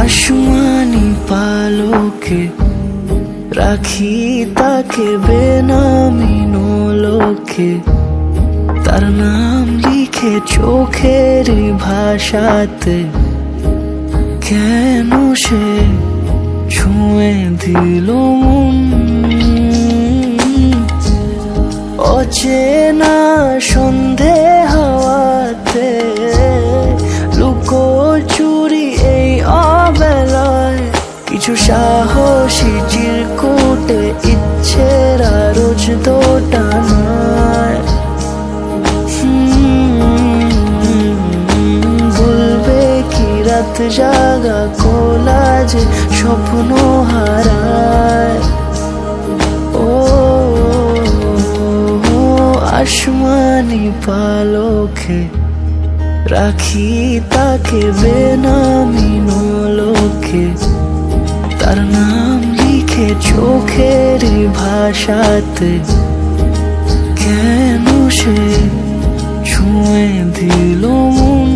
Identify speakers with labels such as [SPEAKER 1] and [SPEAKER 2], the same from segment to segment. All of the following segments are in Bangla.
[SPEAKER 1] আসমানি পালকে রাখি তাকে বেনামি নোলকে, তার নাম লিখে চোখের ভাষাতে। কেন সে ছুঁয়ে দিল মন, অচেনা সন্ধে হাওয়াতে, লুকো চুরি এই অবেলায়। কিছু সাহসী চিরকুটে ইচ্ছেরা রোজ দোটানায়। বলবে কি রাত জাগা কোলাজে স্বপ্ন হারায়। ও আসমানি পালকে রাখি তাকে বেনামি নোলকে, তার নাম লিখে চোখের ভাষাতে। কেন সে ছুঁয়ে দিল মন,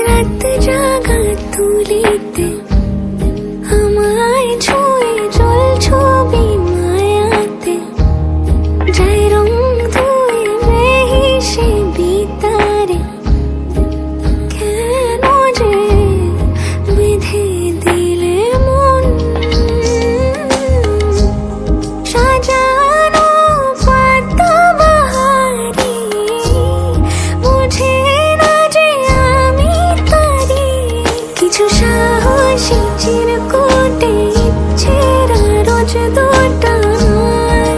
[SPEAKER 2] রাত জাগা তুলিতে আমায় ছুঁয়ে জল ছবি মায়াতে। যাই রং ধুয়ে মেহিসে বিতারে, কেন যে বেঁধে দিলে মন। সাজানো পাতা বাহারি বুঝে না যে আমি তারি। কিছু সাহসী চিরকুটে ইচ্ছেরা রোজ দোটানায়।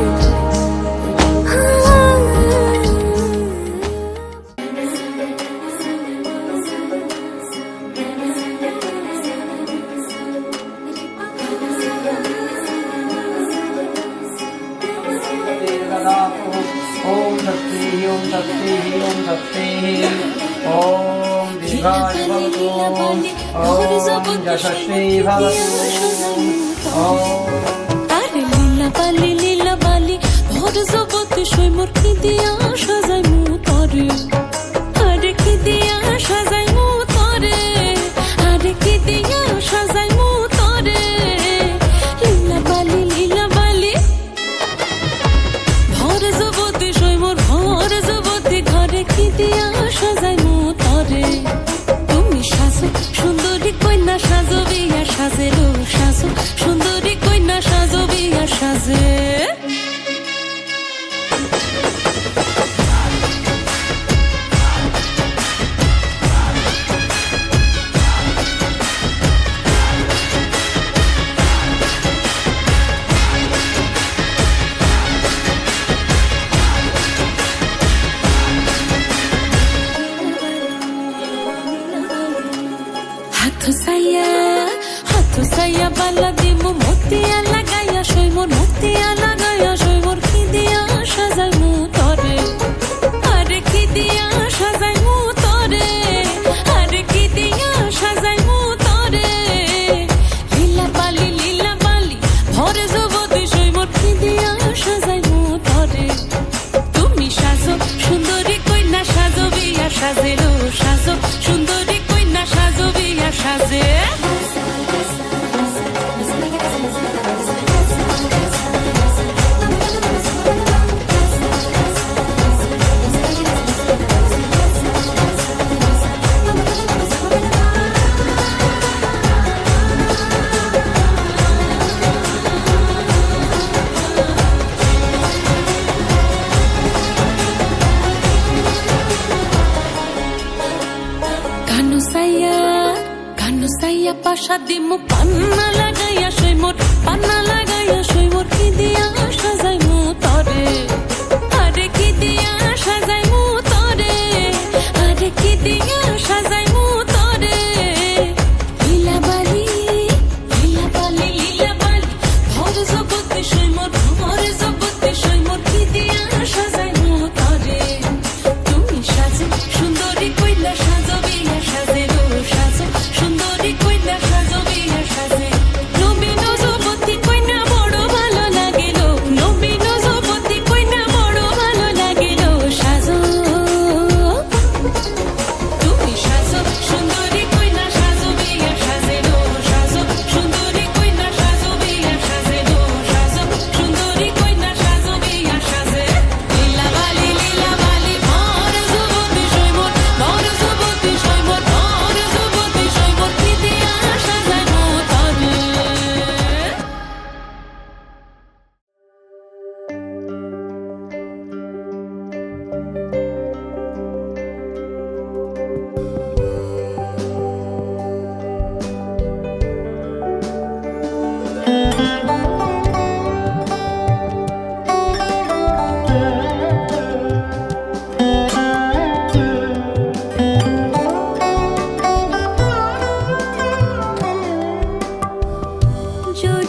[SPEAKER 3] ओम शक्ति ओम शक्ति ओम शक्ति ओम दीर्घाय भवतु ओम यशस्वी भवतु ओम।
[SPEAKER 4] আরে লীলা বালি ভর জগতে সই মোর কি দিয়া সাজাই মু তরে। আরে কি দিয়া সাজাই মু তরে, আরে কি দিয়া সাজাই মু তরে। লীলা বালি ভর জগতে সই মোর ভর জগতে ঘরে কি দিয়া সাজাই মু তরে। তুমি সাজো সুন্দরী কন্যা সাজো বিয়া সাজেরো সাজো, সুন্দরী কন্যা সাজো বিয়া সাজে। হাথ সাইয়া বালা দিমু মতিয়া লাগাইয়া সই মোর, মতিয়া লাগাইয়া সই মোর কি দিয়া সাজাই মু তরে। আরে কি দিয়া সাজাই মু তরে, আরে কি দিয়া সাজাই মু তরে। লীলা বালি ভরে জগতে সই মোর কি দিয়া সাজাই মু তরে। তুমি সাজো সুন্দরী কন্যা সাজো বিয়া সাজেরো সাজো, সুন্দরী কন্যা সাজো বিয়া সাজে। কানু সাইয়া পাশা দিমু পান্না লাগাইয়া সই মোর, পান্না লাগাইয়া সই মোর কি দিয়া সাজাই মু তরে। আরে কি দিয়া সাজাই মু তরে, আরে কি দিয়া সাজাই মু তরে। লীলা বালি ভর জগতে সই মোর, ভর জগতে সই মোর কি দিয়া সাজাই মু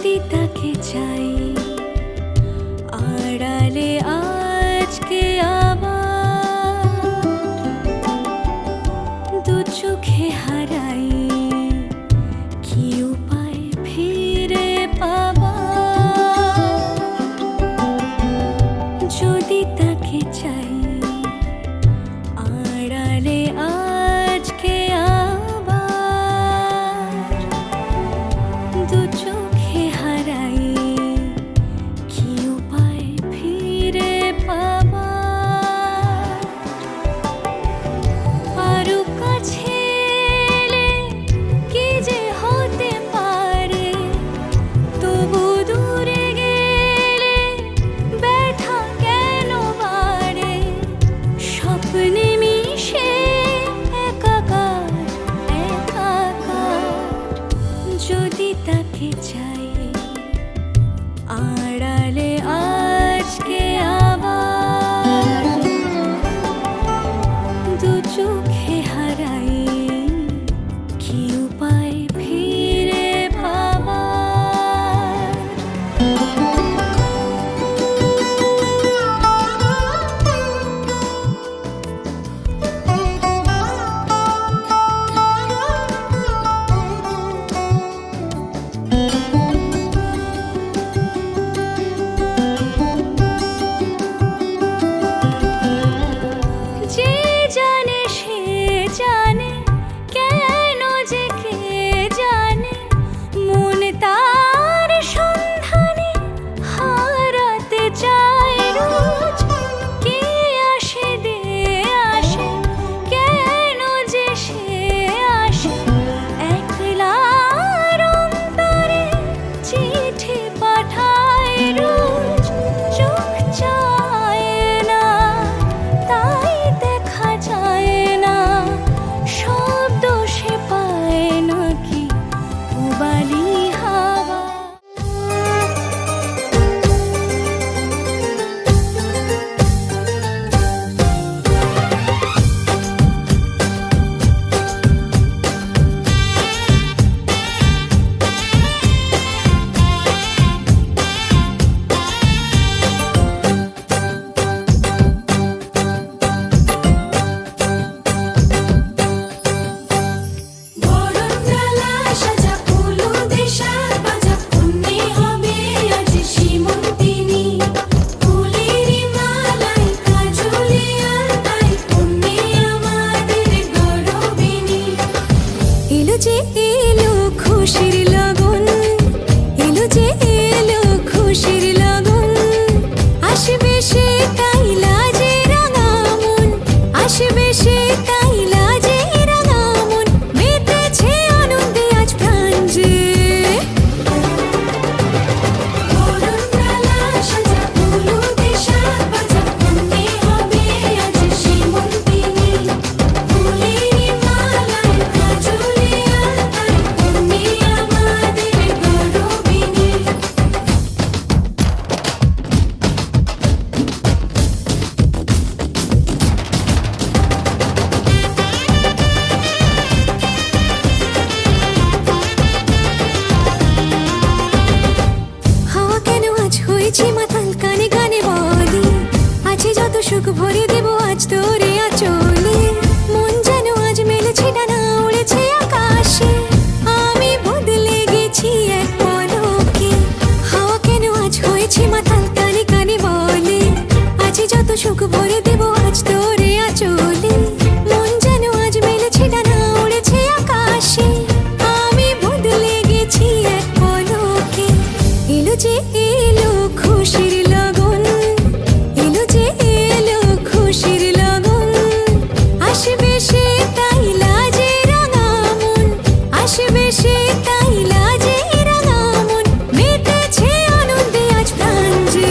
[SPEAKER 2] যদি তাকে চাই আড়ালে আজকে আবার দু চোখে হারাই কি উপায় ফিরে পাবার যদি তাকে চাই আড়ালে আজকে আবার দু চোখে হারাই কি উপায় ফিরে পাবার আরো কাছে এলে কি যে হতে পারে তবু দূরে গেলে ব্যথা কেন বাড়ে স্বপ্নে মিশে একাকার একাকার যদি তাকে চাই আড়ালে আজকে আবার দু চোখে হারাই কি উপায় ফিরে পাবার যে জানে সে জানে কেন যে কে জানে মন তার সন্ধানে হারাতে চায় রোজ কে আসে দে আসে কেন যে সে আসে একলার অন্তরে চিঠি পাঠায় রোজ চোখ চায় না তাই দেখা যায় না শব্দ সে পায় নাকি উবালি হাওয়া বরণডালা সাজা ফুলো দেশার বাজা পুণ্যে হবে আজ সীমন্তিনী ফুলেরি মালাই কাজলে আলতাই পুণ্যে আমাদের গৌরবিনী এলো যে এলো খুশির লগন এলো যে এলো খুশির লগন আসবে সে তাই লাজে রাঙা মন আসবে সে তাই লাজে রাঙা মন মেতেছে আনন্দে আজ প্রাণ যে বরণডালা সাজা ফুলো দেশার বাজা পুণ্যে হবে আজ সীমন্তিনী ফুলেরি মালাই কাজলে আলতাই পুণ্যে আমাদের গৌরবিনী হাওয়া কেন আজ হয়েছে মাতাল কানে কানে বলি আছে যত সুখ ভরে দেব আজ তোরে আঁচলে মন যেন আজ মেলেছে ডানা উড়েছে আকাশে আমি বদলে গেছি এক পলকে হাওয়া কেন আজ হয়েছে মাতাল কানে কানে বলে আছে যত সুখ ভরে দেব আজ তোরে আঁচলে মন যেন আজ মেলেছে ডানা উড়েছে আকাশে আমি বদলে গেছি এক পলকে এলো যে এলো খুশির লগন এলো যে এলো খুশির লগন আসবে সে তাই লাজে রাঙা মন আসবে সে তাই লাজে রাঙা মন মেতেছে আনন্দে আজ প্রাণ যে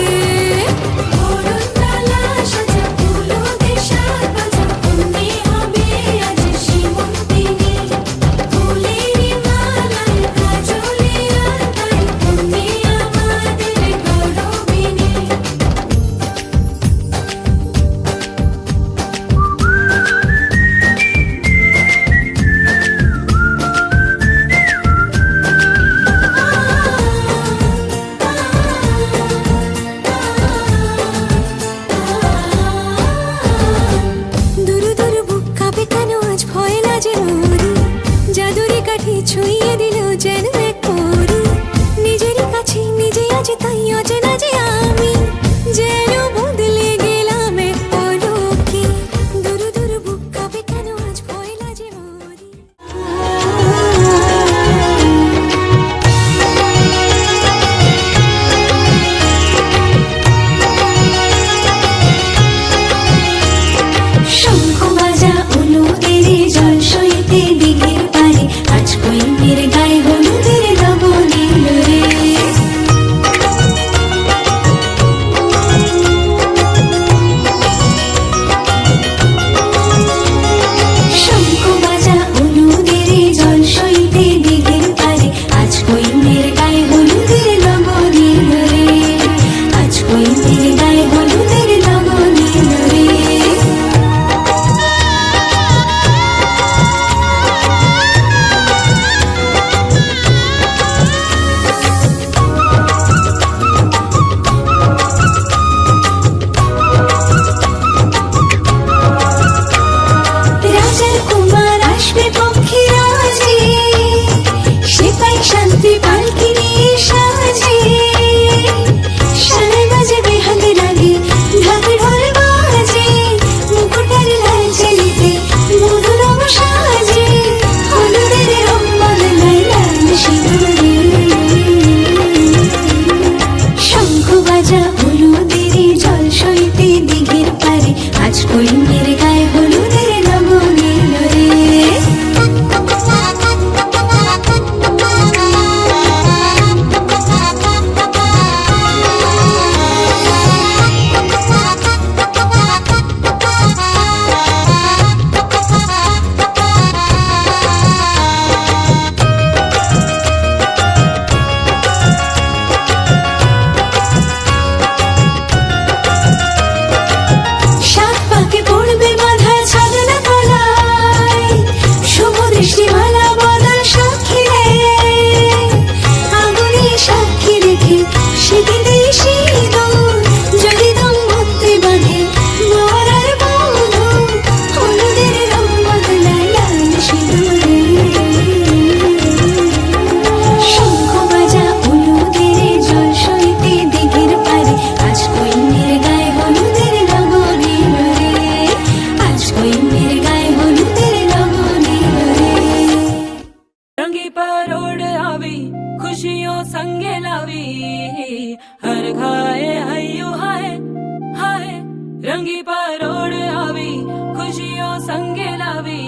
[SPEAKER 2] বরণডালা সাজা ফুলো দেশার বাজা পুণ্যে হবে আজ সীমন্তিনী ফুলেরি মালাই কাজলে আলতাই পুণ্যে আমাদের গৌরবিনী
[SPEAKER 4] हर खाए हयू हाय हाय रंगी परोड़ आवी खुशियों संगे लावी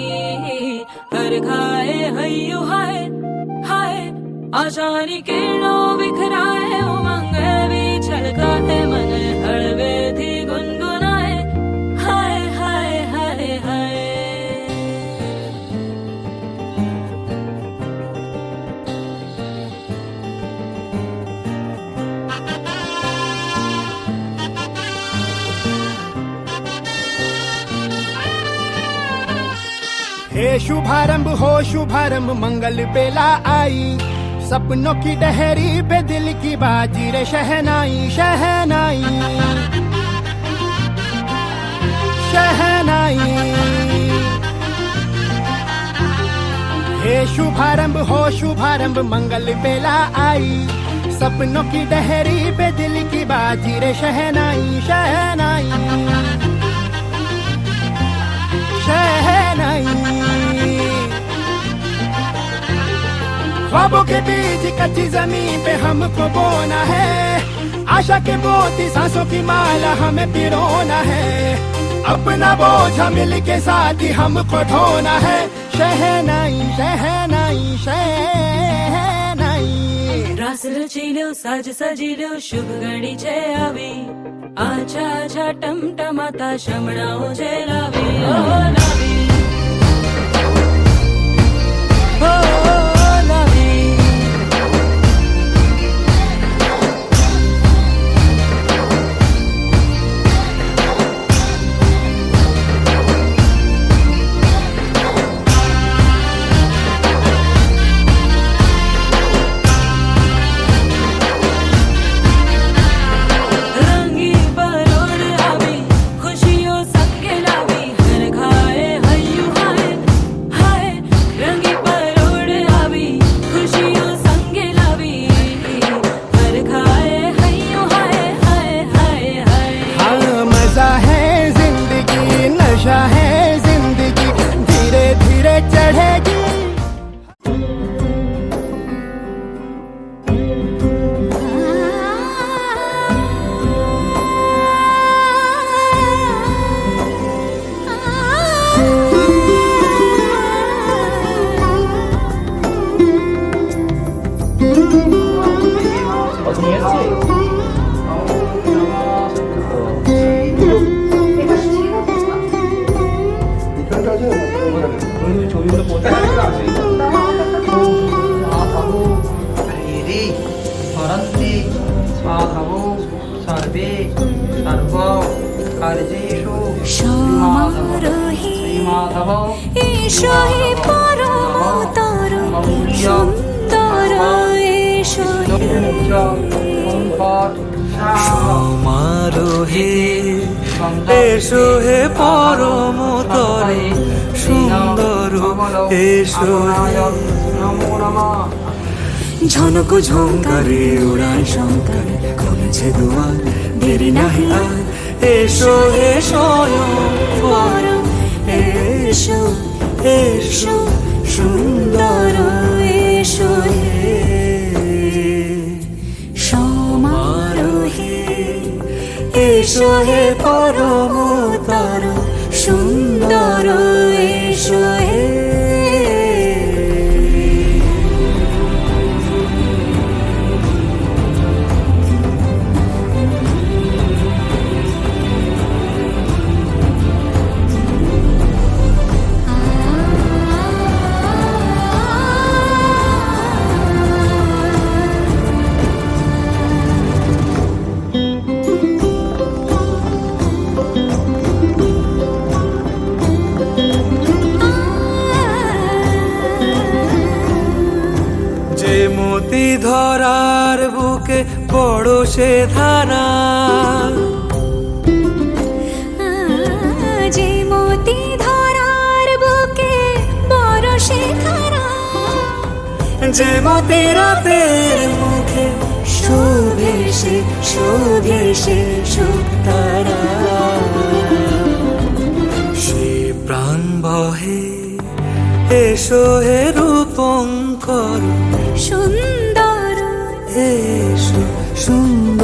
[SPEAKER 4] हर खाए हयू हाय हाय आशानी किरणों बिखराए उमंग भी छलकाए मन हड़वे थी गुनगुनाए हाय हाय हाय हाय
[SPEAKER 5] हे शुभारंभ हो शुभारंभ मंगल बेला आई सपनों की डहरी पे दिल की बाजी रे शहनाई शहनाई शहनाई हे शुभारंभ हो शुभारंभ मंगल बेला आई सपनों की डहरी पे दिल की बाजी रे शहनाई शहनाई शहनाई ख्वाबों के बीच कच्ची जमीन पे हमको बोना है आशा के मोती सांसों की माला हमें पिरोना है अपना बोझ मिल के साथ ही हमको ढोना है शहनाई शहनाई शहनाई
[SPEAKER 4] रास रचिलो साज सजिलो शुभ घड़ी छे आवी आछा आछा टमटमाता शमणाओ जे लावी ओ लावी ओ लावी रंगी परोड़ आवी खुशियों सबके लावी हर खाए हयू हाय हाय रंगी परोड़ आवी खुशियों संगे लावी हर खाए हयू हाय हाय हाय हाय
[SPEAKER 5] हाँ मजा है जिंदगी नशा है जिंदगी धीरे धीरे चढ़ेगी
[SPEAKER 3] स्वाधवो सर्वे सर्व कार्येषु
[SPEAKER 2] समारोहे
[SPEAKER 3] श्रीमाधव
[SPEAKER 2] एषो हि परमोत्तर सुन्दर एषो हि
[SPEAKER 1] সমারোহে এসো হে পরমতরে সুন্দর এসো
[SPEAKER 3] নমো নমঃ
[SPEAKER 1] ঝনক ঝঙ্কারে উড়ায় শঙ্কর খুলেছে দুয়ার দেরি নাহি আর এসো হে স্বয়ং পরম এসো এসো সুন্দর এসো হে
[SPEAKER 2] সমারোহে
[SPEAKER 1] এসো হে পরমতর সুন্দর এসো হে যে মতি ধরার বুকে বড় সে ধারা
[SPEAKER 2] যে মতি ধরার বুকে বড় সে ধারা
[SPEAKER 1] যে মতি রাতের মুখে শোভে সে সুতারা সে প্রাণ বহে এসো হে রূপঙ্কর
[SPEAKER 2] সুন্দর
[SPEAKER 1] এসো সুন্দর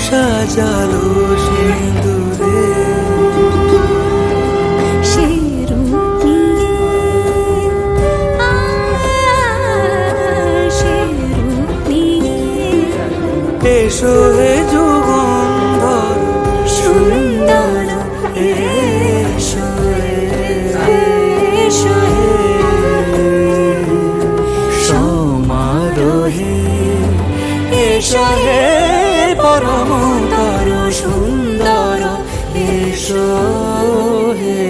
[SPEAKER 1] সাজালো সিঁদুরে।
[SPEAKER 2] সে রূপ নিয়ে, সে রূপ নিয়ে
[SPEAKER 1] এসো হে যুগন্ধর সুন্দর, এসো
[SPEAKER 2] এসো
[SPEAKER 1] সমারোহে, এসো হে পরমতর সুন্দর, এসো হে।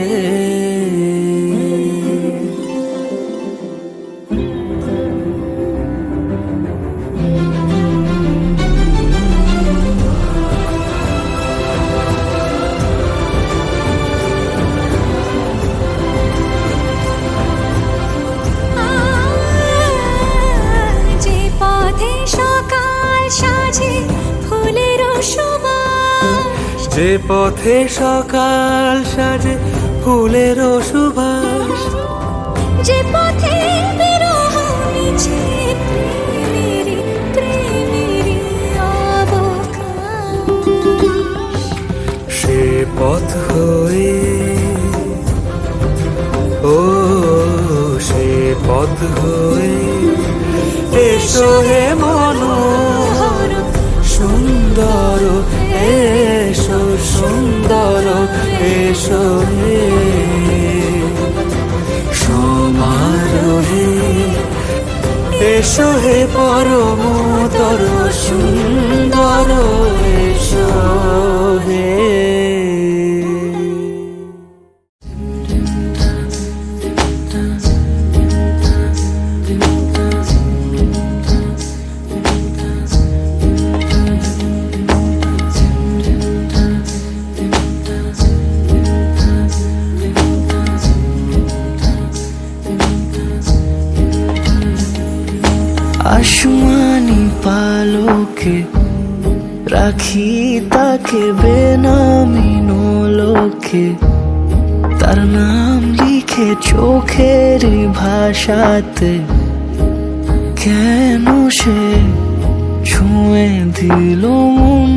[SPEAKER 2] যে পথে সকাল সাজে ফুলের সুবাস,
[SPEAKER 1] যে পথে সকাল সাজে ফুলের সুবাস,
[SPEAKER 2] যে পথে বিরহ মিছে প্রেমেরই প্রেমেরই অবকাশ,
[SPEAKER 1] সে পথ হয়ে, ও সে পথ হয়ে এসো হে মনোহর সুন্দর, এসো সুন্দর, এসো হে সমারোহে, এসো হে পরমতর সুন্দর, এসো হে।
[SPEAKER 6] আসমানি পালকে রাখি তাকে বেনামি নোলকে, তার নাম লিখে চোখের ভাষাতে, কেন সে ছুঁয়ে দিল মন।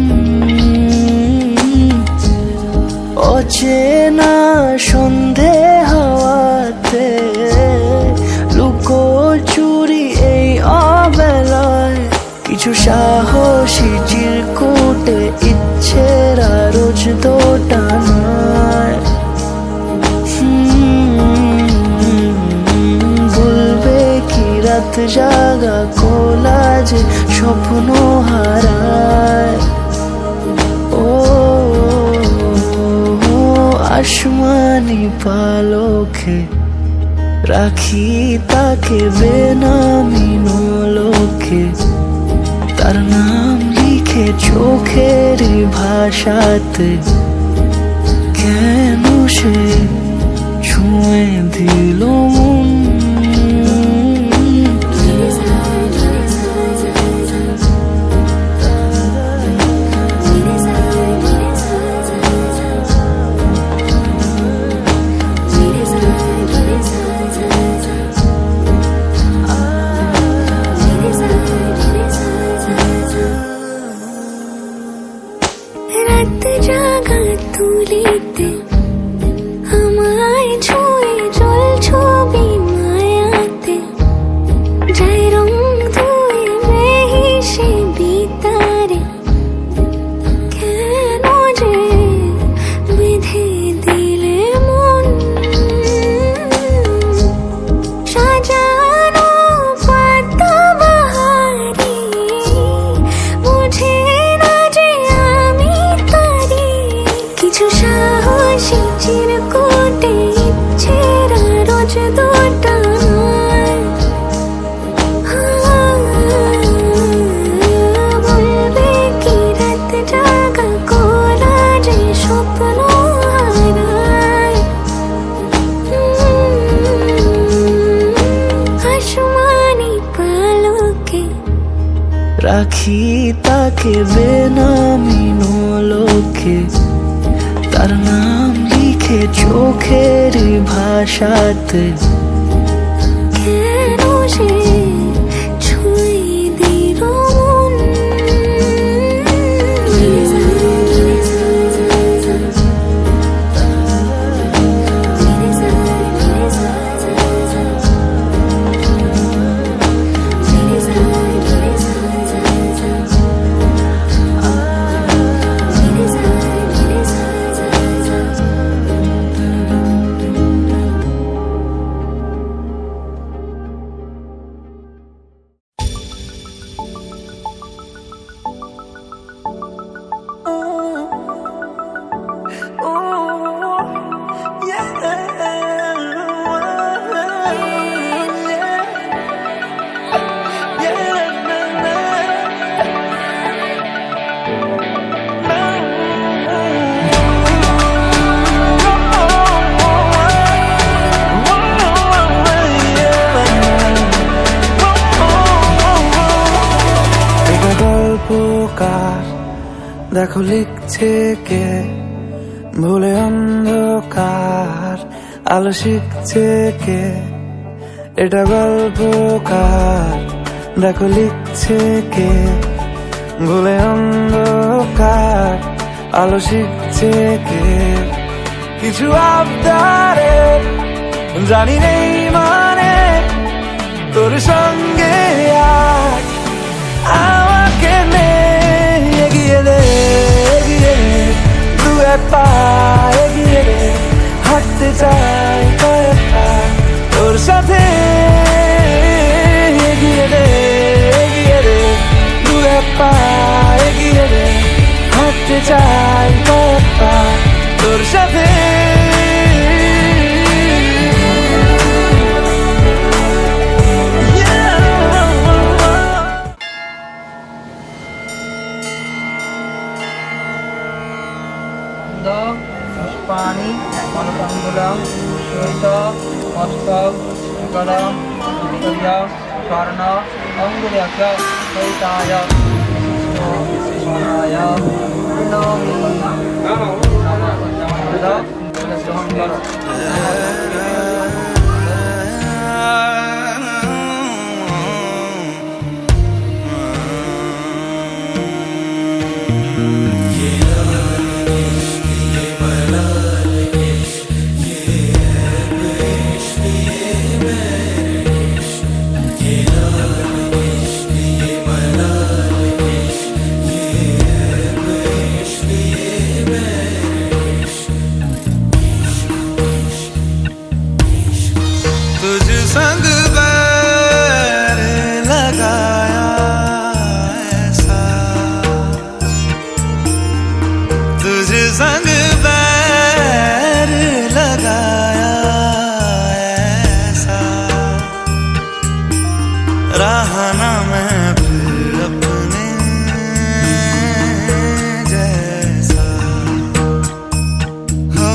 [SPEAKER 6] অচেনা সন্ধে হাওয়াতে লুকো চুরি এই অবেলায়, কিছু সাহসী চিরকুটে ইচ্ছের রোজ দোটানায়। বলবে কি রাত জাগা কোলা যে স্বপ্ন হারায়। ও আসমানি পালকে রাখি তাকে বেনামি নোলকে, তার নাম লিখে চোখের ভাষাতে, কেন সে ছুঁয়ে দিল মন।
[SPEAKER 2] রাত জাগা তুলিতে আমায় ছুঁয়ে জল ছবি মায়াতে, যাই রং ধুয়ে মেহিসে বিতারে, কেন যে বেঁধে দিলে মন। সাজানো পাতা বাহারি বুঝে না যে আমি তারি, কিছু সাহসী চিরকুটে ইচ্ছের রোজ দোটানায়। বলবে কি রাত জাগা কোলা যে স্বপ্ন হারায়। আসমানি পালকে
[SPEAKER 6] রাখি তাকে বেনামি নোলকে, তার নাম লিখে চোখের ভাষাতে,
[SPEAKER 2] কেন সে ছুঁয়ে দিল মন।
[SPEAKER 6] দেখো লিখছে কে ভুলে অন্ধকার, আলো শিখছে কে এটা গল্পকার। দেখো লিখছে কে ভুলে অন্ধকার, আলো শিখছে কে কিছু আবদারে জানি নেই মানে তোর সঙ্গে আজ আমাকে নে এগিয়ে দে দু এক পা এগিয়ে দে, হাঁটতে চাই কয়েক পা তোর সাথে এগিয়ে দে দু এক পা এগিয়ে দে, হাঁটতে চাই কয়েক পা তোর সাথে।
[SPEAKER 3] পুষ্পাণি মলকঙ্গুলম শ্বেত মস্তক গলম স্বর্ণ অঙ্গুলক সহিতায় স্বর্ণায় নমি
[SPEAKER 6] संग बैर लगाया ऐसा, तुझ संग बैर लगाया ऐसा, रहा ना मैं फिर अपने जैसा, हो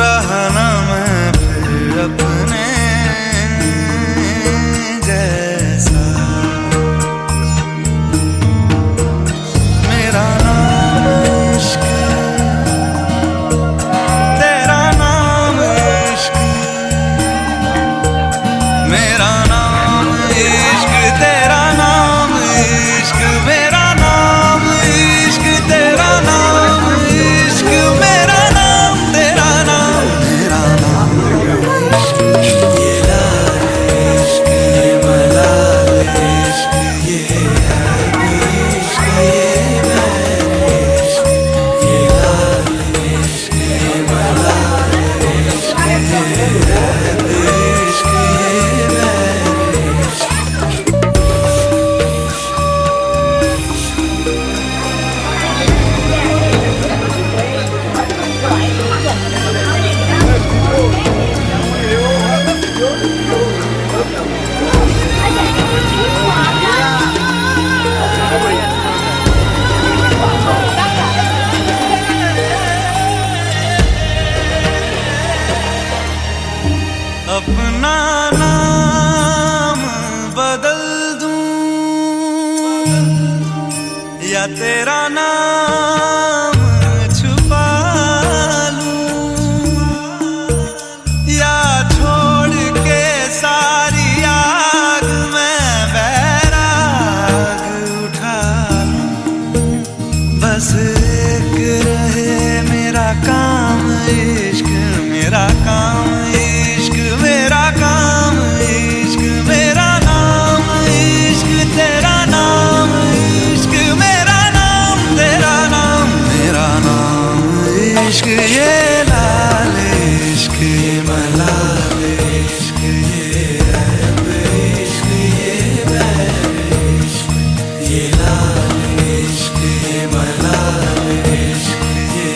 [SPEAKER 6] रहा ना मैं फिर अपने अपना नाम बदल दूं या तेरा नाम छुपा लूं, या छोड़ के सारी आग में बैराग उठा लूं। बस एक रहे मेरा काम इश्क, मेरा काम इश्क, मेरा काम इश्क, मेरा नाम इश्क, तेरा नाम इश्क, मेरा नाम तेरा नाम, मेरा नाम इश्क, ये लाल इश्क, ये मलाल इश्क, ये ऐब इश्क, ये बैर इश्क, ये लाल इश्क, ये मलाल इश्क, ये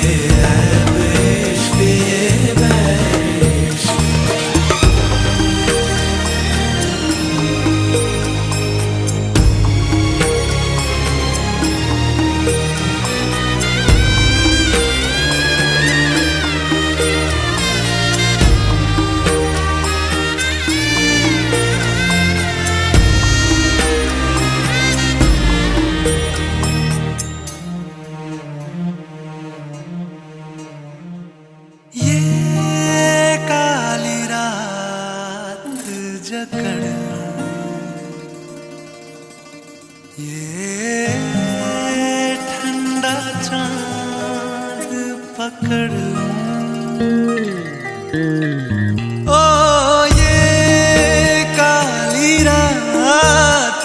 [SPEAKER 6] ऐब इश्क, ये बैर इश्क। पकड़ लूं। ओ ये काली रात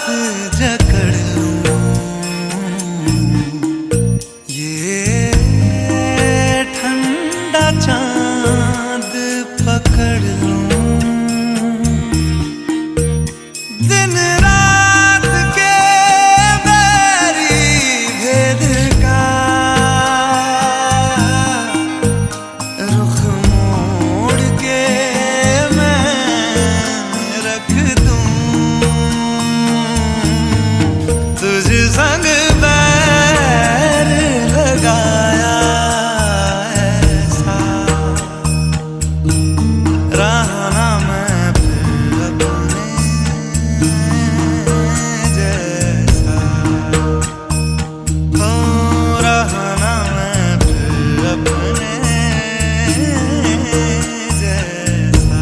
[SPEAKER 6] जकड़ लूं, ये ठंडा चांद पकड़ लूं। दिन रात के बैरी भेद का रुख मोड़ के मैं रख दूं। तुझ संग बैर लगाया ऐसा, रहना मैं फिर अपने जैसा। हो रहना मैं फिर अपने जैसा।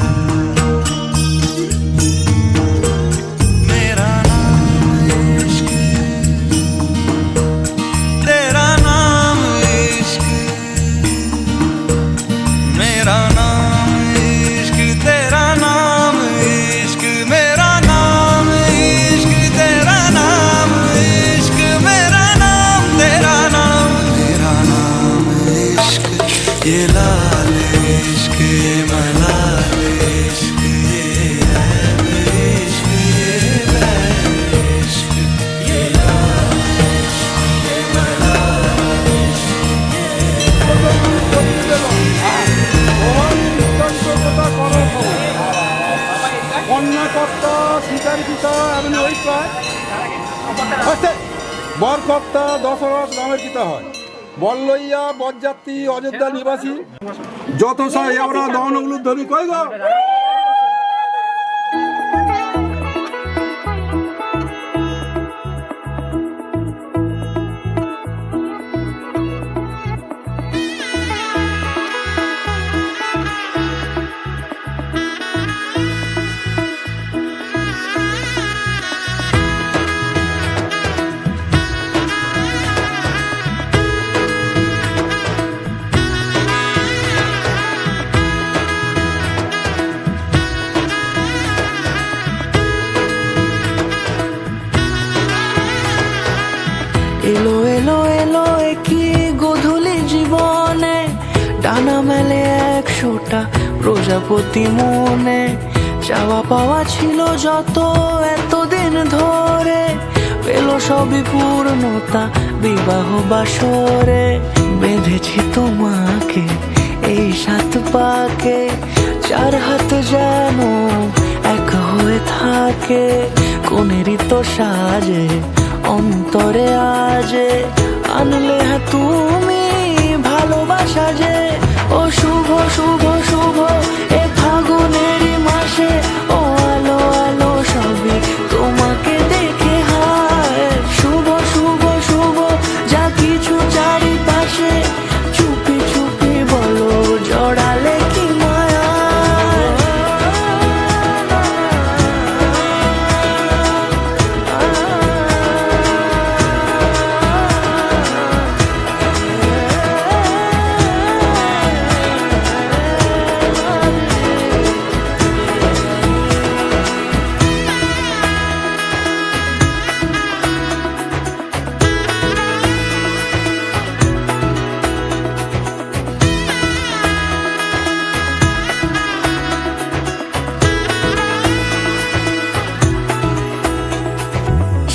[SPEAKER 6] मेरा नाम इश्क, तेरा नाम इश्क, मेरा नाम इश्क, तेरा नाम इश्क, मेरा नाम इश्क, तेरा नाम इश्क, मेरा नाम, तेरा नाम, मेरा नाम इश्क। ये लाल इश्क, ये मलाल इश्क, ये ऐब इश्क, ये बैर इश्क, ये लाल इश्क, ये मलाल इश्क।
[SPEAKER 5] কন্যাকর্তা শিকারীপিতা এবং ওই প্রায় বরকর্তা দশরথ গ্রামের পিতা হয়। বল্লইয়া বরযাত্রী অযোধ্যা নিবাসী যত সাই আমরা দহনগুলো ধরি কই গো।
[SPEAKER 6] এলো এলো এলো একই গোধূলি জীবনে, ডানা মেলে 100টা প্রজাপতি মনে। চাওয়া পাওয়া ছিল যত এতদিন ধরে, পেল সবই পূর্ণতা বিবাহ বাসরে। বেঁধেছি তোমাকে এই 7 পাকে, 4 হাত যেন এক হয়ে থাকে। কোনেরই তো সাজে অন্তরে আজে, আনলে হ্যাঁ তুমি ভালোবাসা যে। ও শুভ শুভ শুভ এ ফাগুনেরই মাসে, ও আলো আলো সবই তোমাকে দেখে হায়। শুভ শুভ শুভ যা কিছু চারিপাশে, চুপি চুপি বলো জড়ালে কি মায়া।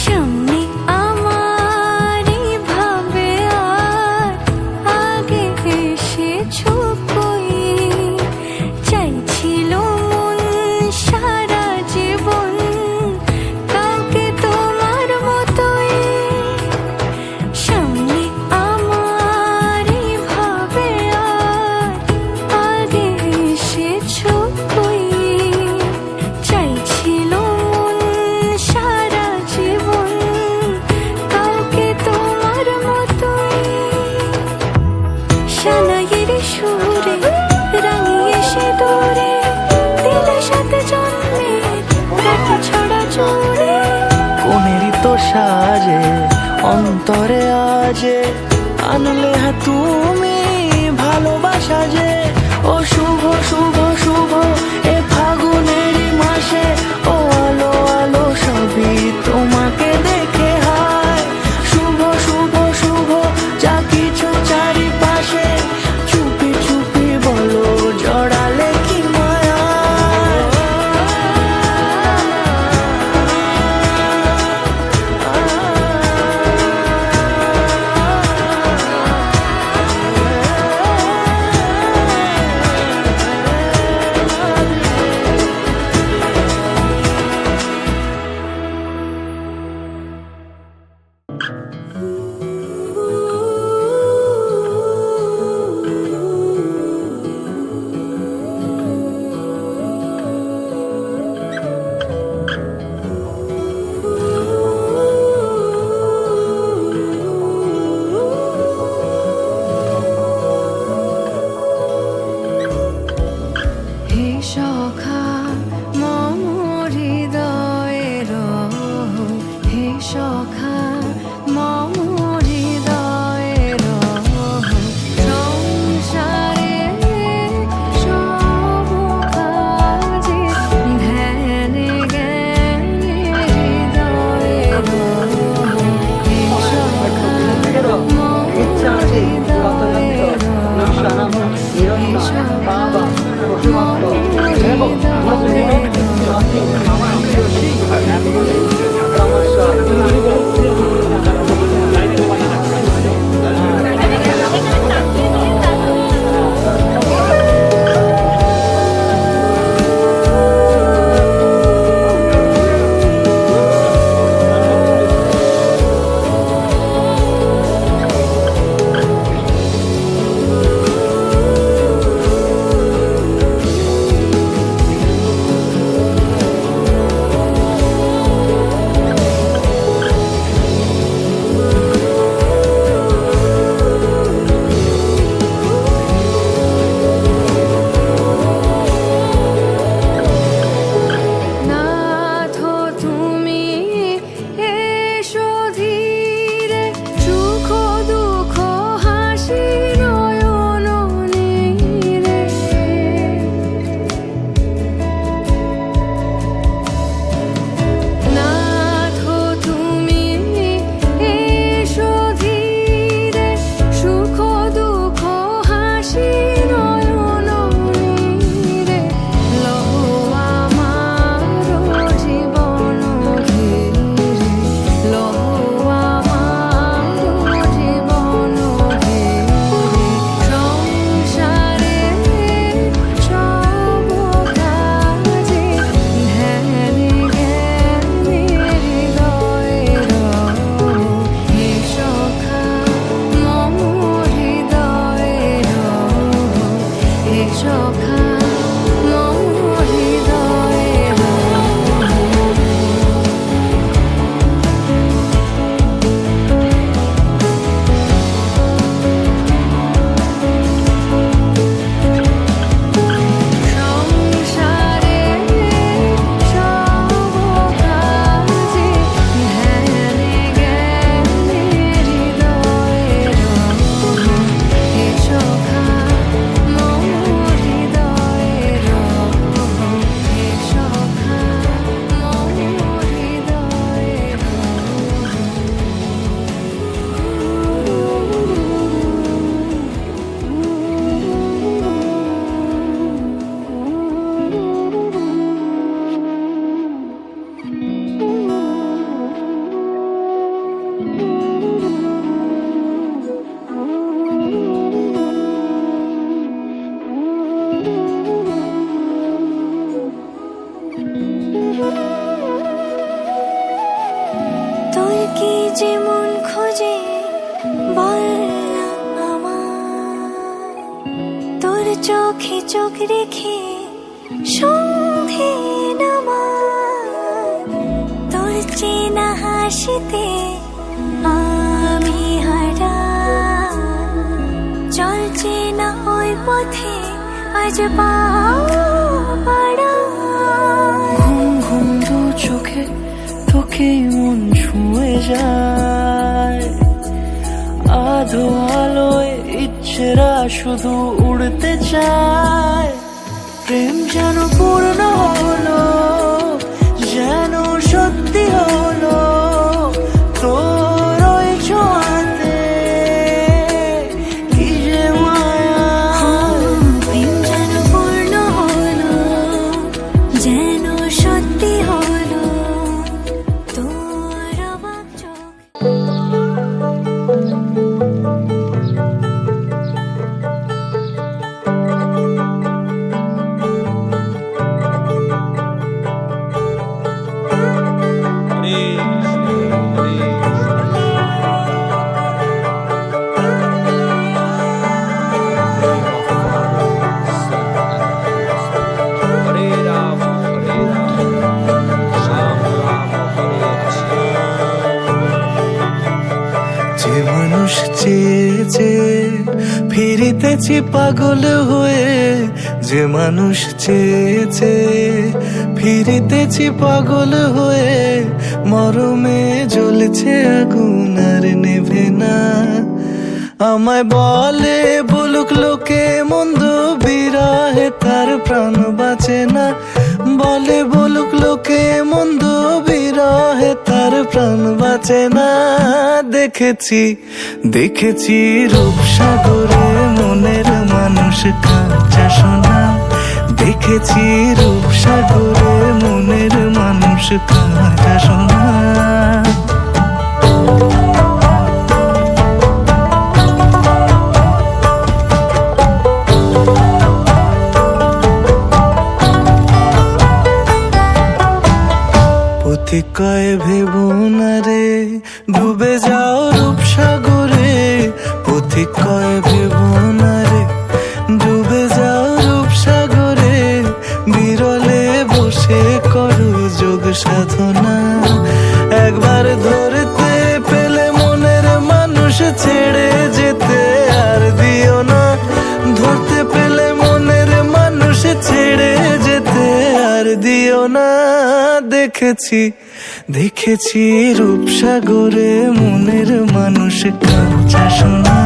[SPEAKER 2] সামনে আমার এই ভাবে আর আগে এসেছো কই, চাইছিল মন সারা জীবন কাউকে তোমার মতোই। সামনে আমার এই ভাবে আর আগে এসেছো কই, চাইছিল মন সারা জীবন কাউকে তোমার মতোই। সানাইয়ের সুরে রাঙিয়ে সে দূরে, দিলে 7 জন্মের কাটা ছড়া জোরে।
[SPEAKER 6] কোনেরই তো সাজে অন্তরে আজে, আনলে হ্যাঁ তুমি ভালো
[SPEAKER 2] তোর চোখে চোখ রেখে সন্ধে নামায়, তোর চেনা হাসিতে আমি হারাই। চল চেনা ওই পথে আজ পা বাড়াই।
[SPEAKER 6] ঘুম ঘুম দু চোখে তোকেই মন ছুঁয়ে যায়, আধো আলোয় ইচ্ছেরা শুধু উড়তে চায়। প্রেম যেন পূর্ণ হলো, যেন সত্যি হলো, তোর ওই ছোঁয়াতে কি যে মায়া।
[SPEAKER 2] প্রেম যেন পূর্ণ হলো, যেন সত্যি হলো, তোর অবাক চোখ।
[SPEAKER 6] যে মানুষ চেয়েছে ফিরিতেছি পাগল হয়ে, যে মানুষ চেয়েছে ফিরিতেছি পাগল হয়ে, মরমে জ্বলছে আগুন আর নেভে না। আমায় বলে বলুক লোকে মন্দ, বিরহে তার প্রাণ বাঁচে না। বলে বলুক লোকে মন্দ, বিরহে তার প্রাণ বাঁচে না। দেখেছি দেখেছি রূপসাগরে মনের মানুষ কাঁচা সোনা। দেখেছি রূপসাগরে মনের মানুষ কাঁচা সোনা। কয় ভেবো না রে ডুবে যাও রূপসাগরে, পথিক কয় ভেবো না রে ডুবে যাও রূপসাগরে। বিরলে বসে করো যোগ সাধনা, একবার ধরতে পেলে মনের মানুষ ছেড়ে যেতে আর দিও না। ধরতে পেলে মনের মানুষ ছেড়ে যেতে আর দিও না। দেখেছি দেখেছি রূপসাগরে মনের মানুষ কাঁচা সোনা।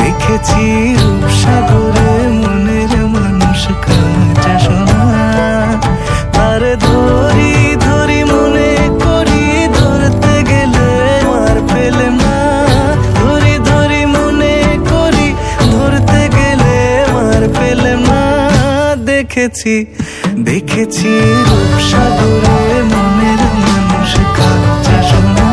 [SPEAKER 6] দেখেছি রূপসাগরে মনের মানুষ কাঁচা সোনা। তার ধরি ধরি মনে করি, ধরতে গেলে আর পেলে না। ধরি ধরি মনে করি, ধরতে গেলে আর পেলে না। দেখেছি দেখেছি রূপসাগরে মনের মানুষ কাঁচা সোনা।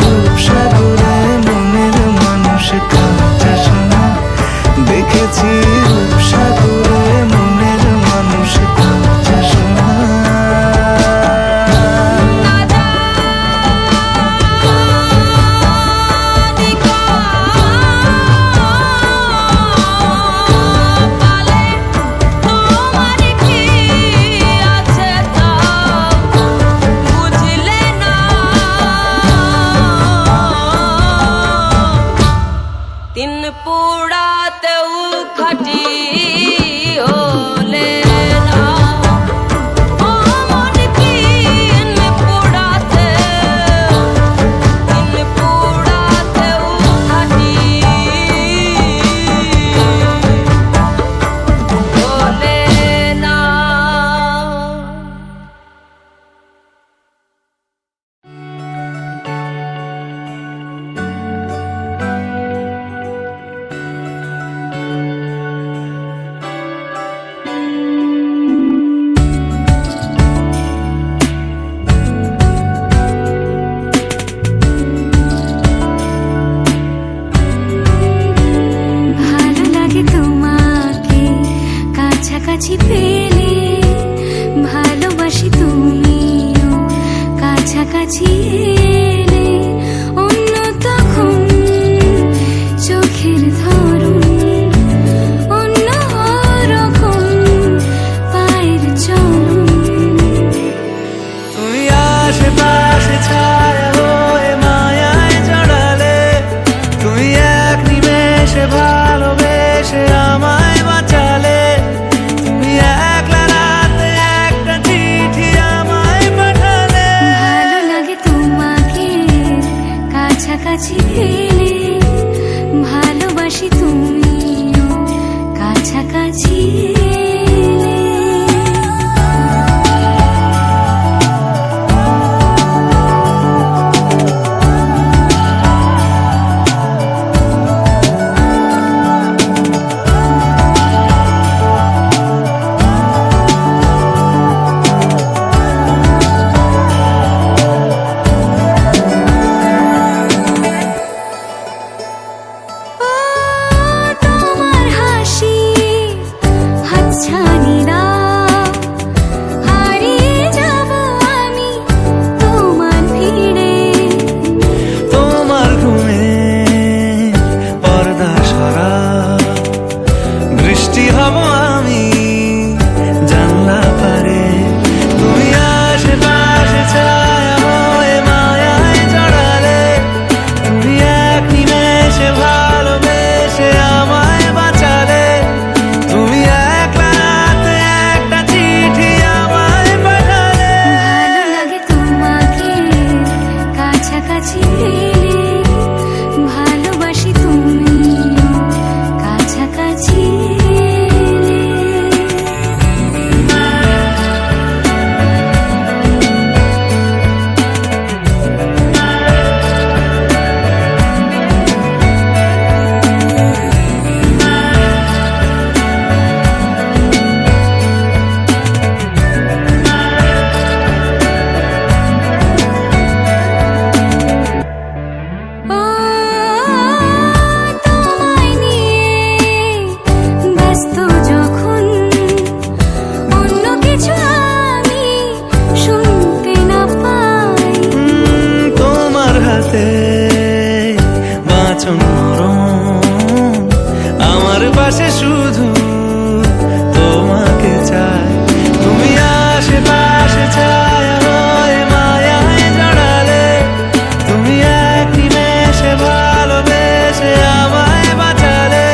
[SPEAKER 6] রূপসাগরে মনের মানুষ কাঁচা সোনা। দেখেছি রূপসাগরে মনের মানুষ কাঁচা সোনা।
[SPEAKER 2] কাছাকাছি পেলে ভালোবাসি, তুমিও কাছাকাছি এলে অন্য তখন চোখের ধরন
[SPEAKER 6] এসে ভালোবেসে আমায় বাঁচালে, তুমি একলা রাতে একটা চিঠি আমায় পাঠালে।
[SPEAKER 2] ভালো লাগে তোমাকে কাছাকাছি পেলে, ভালোবাসি তুমিও কাছাকাছি এলে। তোমার হাসি হাতছানিরা, হারিয়ে যাব আমি তোমার ভিড়ে।
[SPEAKER 6] তোমার ঘুমে পর্দা সরা, বৃষ্টি হব আমি জানলা পারে। তুমি আশেপাশে ছায়া হয়ে মায়ায় জড়ালে, তুমি এক নিমেষে ভালোবেসে আমায় বাঁচালে। তুমি একলা রাতে একটা চিঠি আমায় পাঠালে।
[SPEAKER 2] ভালো লাগে তোমাকে কাছাকাছি পেলে, ভালোবাসি তুমিও কাছাকাছি এলে। ও তোমায় নিয়ে ব্যস্ত যখন, অন্য কিছু আমি শুনতে না পাই।
[SPEAKER 6] তোমার হাতে বাঁচন নরম, আমার পাশে শুধু তোমাকে চাই। তুমি আশেপাশে ছায়া হয়ে মায়ায় জড়ালে, তুমি এক নিমেষে ভালোবেসে আমায় বাঁচালে।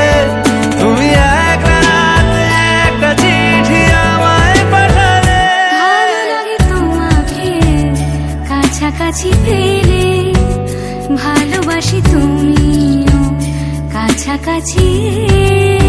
[SPEAKER 6] তুমি এক রাতে একটা চিঠি আমায় পাঠালে।
[SPEAKER 2] ভালো লাগে তোমাকে কাছাকাছি পেলে, ভালোবাসি তুমিও কাছাকাছি এলে।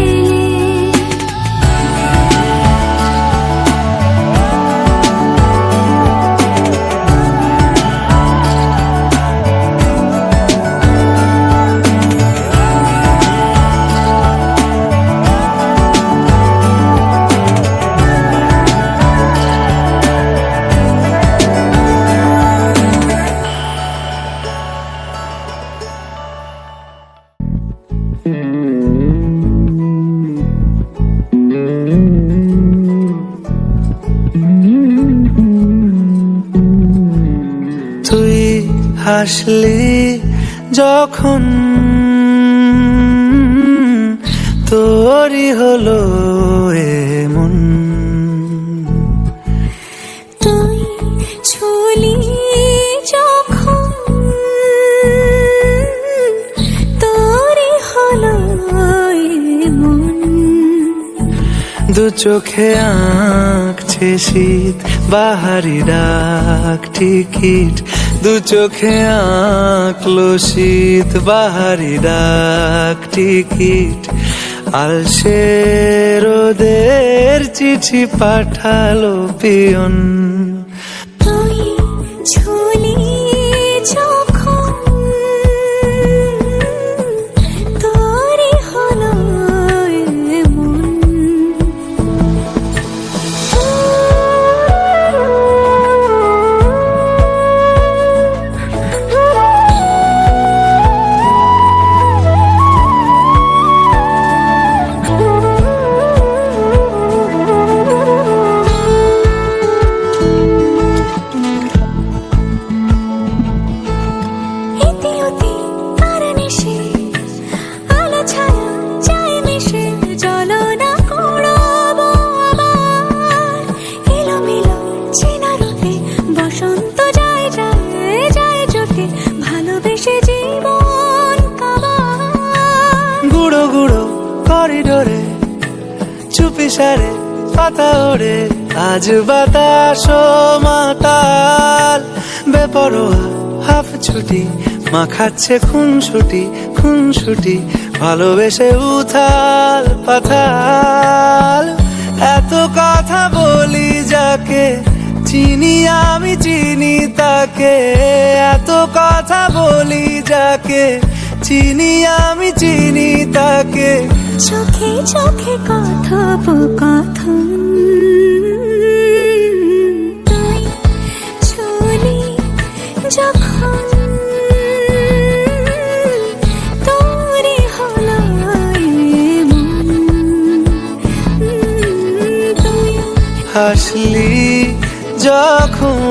[SPEAKER 6] তুই হাসলি যখন, তোরই হলো এমন।
[SPEAKER 2] তুই ছুলি যখন, তোরই হলো এমন।
[SPEAKER 6] দু চোখে আঁকছে শীত বাহারি ডাক টিকিট, দু চোখে আঁকলো শীত বাহারি ডাক টিকিট। আলসে রোদের চিঠি পাঠালো পিয়ন।
[SPEAKER 2] তুই ছুলি যখন, তোরই হলো এমন।
[SPEAKER 6] গুঁড়ো করিডোরে চুপি সারে পাতা ওড়ে, আজ বাতাস মাতাল বেপরোয়া হাফ ছুটি, মাখাচ্ছে খুনসুটি ভালোবেসে উথাল পাথাল। এত কথা বলি যাকে চিনি আমি চিনি তাকে, এত কথা বলি যাকে চিনি আমি চিনি তাকে।
[SPEAKER 2] চোখে চোখে কথোপকথন, তুই চলি যখন তোরে হলো এমন, তুই
[SPEAKER 6] হাসলি যখন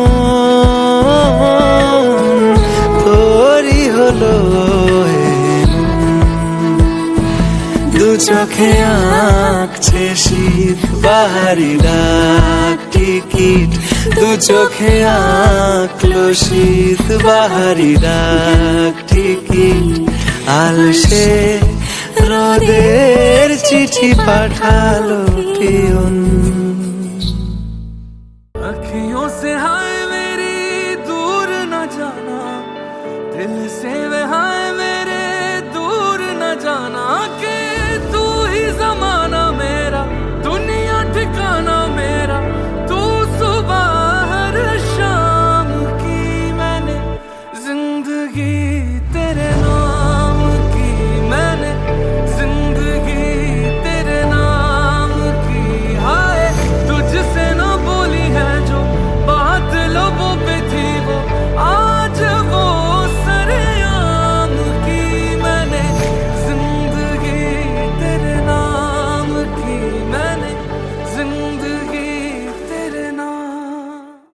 [SPEAKER 6] তোরই হলো দু চোখে আঁকছে শীত বাহারি ডাক টিকিট, দু চোখে আঁকলো শীত বাহারি ডাক টিকিট। আলসে রোদের চিঠি পাঠালো পিয়ন। अखियों से हाय मेरी दूर न जाना, दिल से वे हाय मेरे दूर न जाना, कि तू ही जमाना मेरा, दुनिया ठिकाना मेरा, तू सुबह हर शाम की मैंने जिंदगी